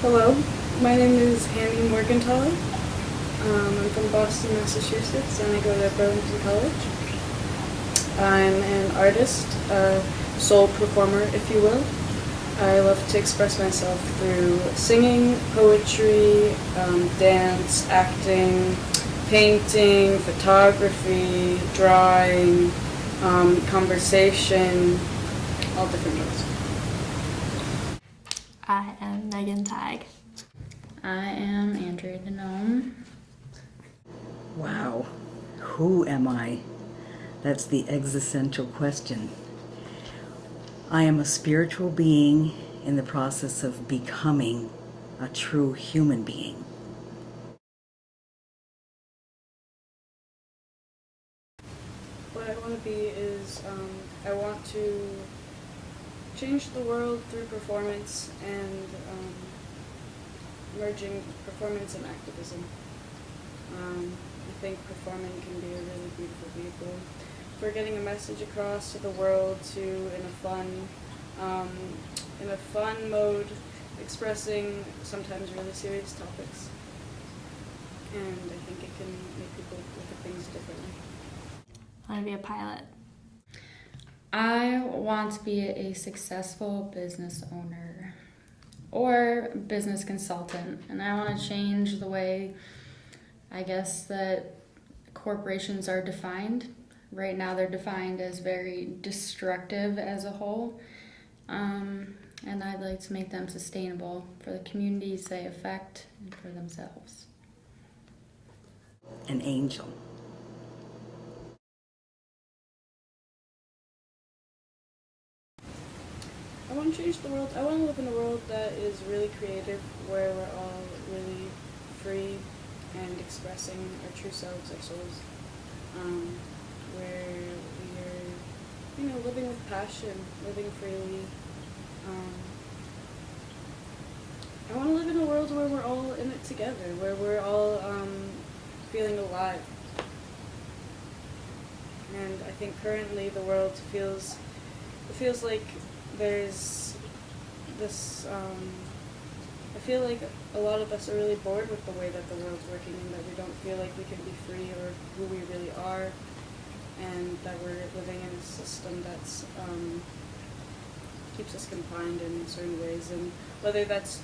Hello, my name is Hanni Morgenthaler. I'm from Boston, Massachusetts, and I go to Burlington College. I'm an artist, a soul performer, if you will. I love to express myself through singing, poetry, dance, acting, painting, photography, drawing, conversation, all different ways. I am Megan Tig. I am Andrea Denome. Wow, who am I? That's the existential question. I am a spiritual being in the process of becoming a true human being. What I want to be is, I want to change the world through performance and merging performance and activism. I think performing can be a really beautiful vehicle for getting a message across to the world, in a fun mode, expressing sometimes really serious topics. And I think it can make people look at things differently. I want to be a pilot. I want to be a successful business owner or business consultant, and I want to change the way, I guess, that corporations are defined. Right now they're defined as very destructive as a whole, and I'd like to make them sustainable for the communities they affect and for themselves. An angel. I want to change the world. I want to live in a world that is really creative, where we're all really free and expressing our true selves, our souls. Where we are, living with passion, living freely. I want to live in a world where we're all in it together, where we're all feeling alive. And I think currently the world feels like there's this, I feel like a lot of us are really bored with the way that the world's working, and that we don't feel like we can be free or who we really are, and that we're living in a system that's keeps us confined in certain ways, and whether that's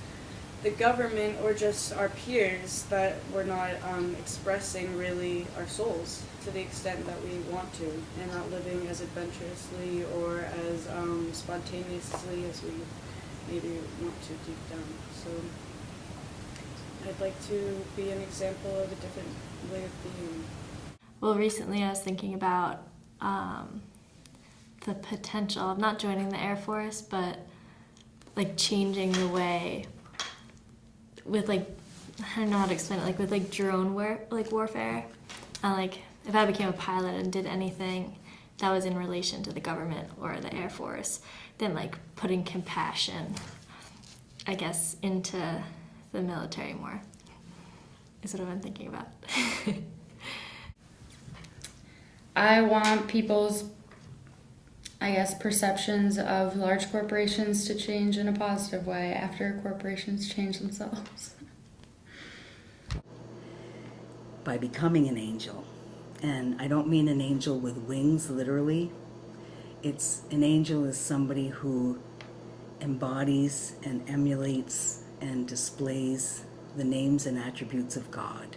the government or just our peers, that we're not expressing really our souls to the extent that we want to, and not living as adventurously or as spontaneously as we maybe want to deep down. So I'd like to be an example of a different way of being. Well, recently I was thinking about the potential of not joining the Air Force, but like changing the way with I don't know how to explain it, with drone warfare. If I became a pilot and did anything that was in relation to the government or the Air Force, then putting compassion, I guess, into the military more is what I've been thinking about. I want people's, I guess, perceptions of large corporations to change in a positive way after corporations change themselves. By becoming an angel. And I don't mean an angel with wings, literally. An angel is somebody who embodies and emulates and displays the names and attributes of God.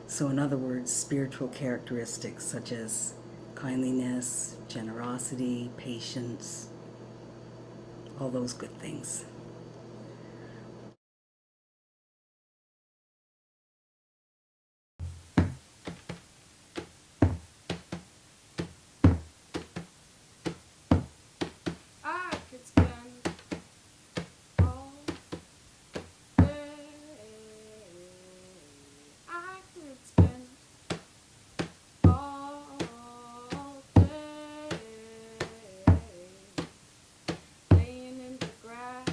So in other words, spiritual characteristics such as kindliness, generosity, patience, all those good things. I could spend all day. I could spend all day laying in the grass.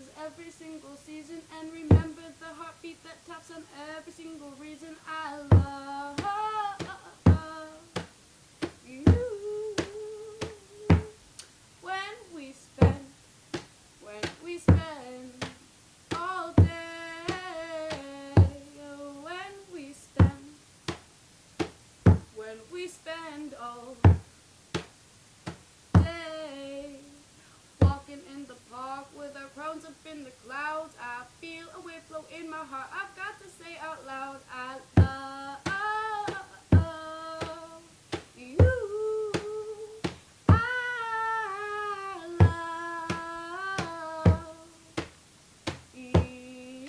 roses every single season, and remember the heartbeat that taps on every single reason I love you. When we spend all day, when we spend all day, walking in the park with our crowns up in the clouds, I feel a wave flow in my heart. I've got to say out loud, I love you. I love you.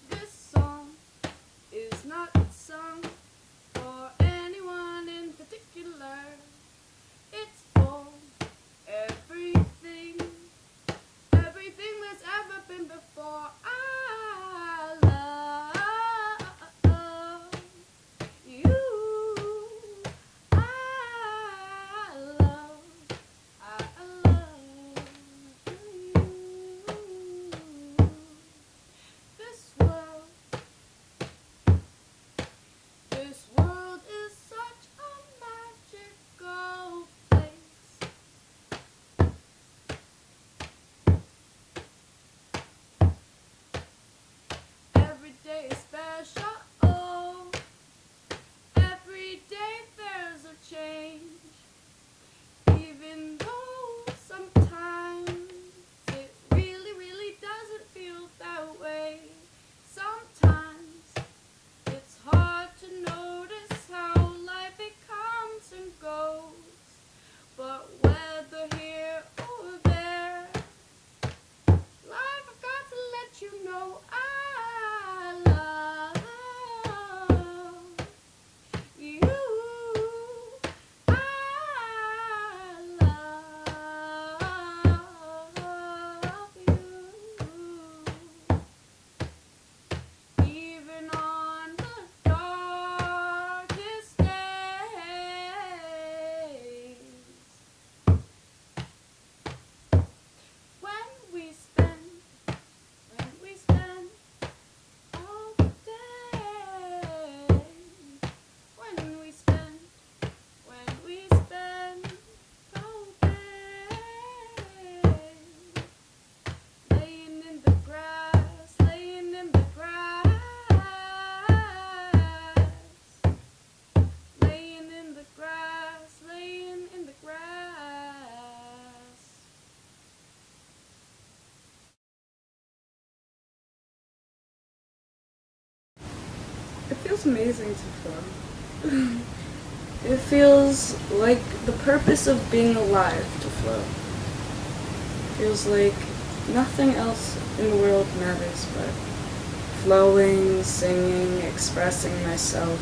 This song is not sung for anyone in particular. It's for everything that's ever been before. I love you. I love you. This world is such a magical place. Every day is special. Every day there's a change. Even though sometimes it really, really doesn't feel that way. Sometimes it's hard to notice how life it comes and goes. But whether here or there, life, I've got to let you know I love you. I love you. Even on the darkest days, when we spend all day, when we spend all day, laying in the grass, laying in the grass, laying in the grass, laying in the grass. It feels amazing to flow. It feels like the purpose of being alive to flow. It feels like nothing else in the world matters but flowing, singing, expressing myself,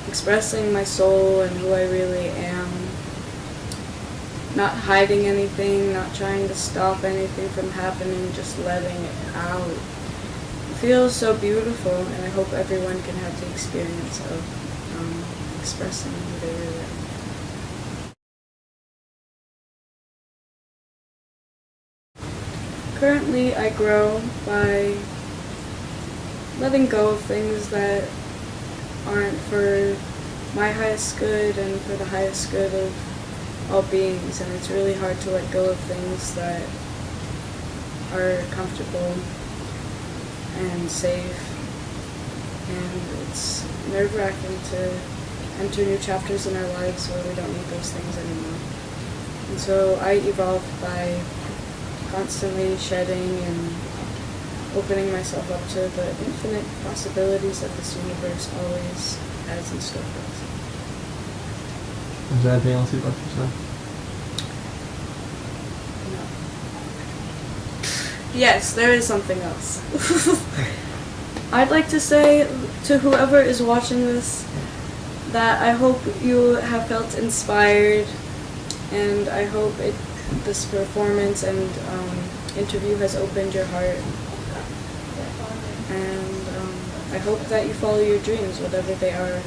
expressing my soul and who I really am. Not hiding anything, not trying to stop anything from happening, just letting it out. It feels so beautiful, and I hope everyone can have the experience of expressing who they really are. Currently, I grow by letting go of things that aren't for my highest good and for the highest good of all beings, and it's really hard to let go of things that are comfortable and safe, and it's nerve-wracking to enter new chapters in our lives where we don't need those things anymore. And so I evolved by constantly shedding and opening myself up to the infinite possibilities that this universe always has in store for us. Is there anything else you'd like to say? No. Yes, there is something else. I'd like to say to whoever is watching this that I hope you have felt inspired, and I hope this performance and interview has opened your heart, and I hope that you follow your dreams, whatever they are.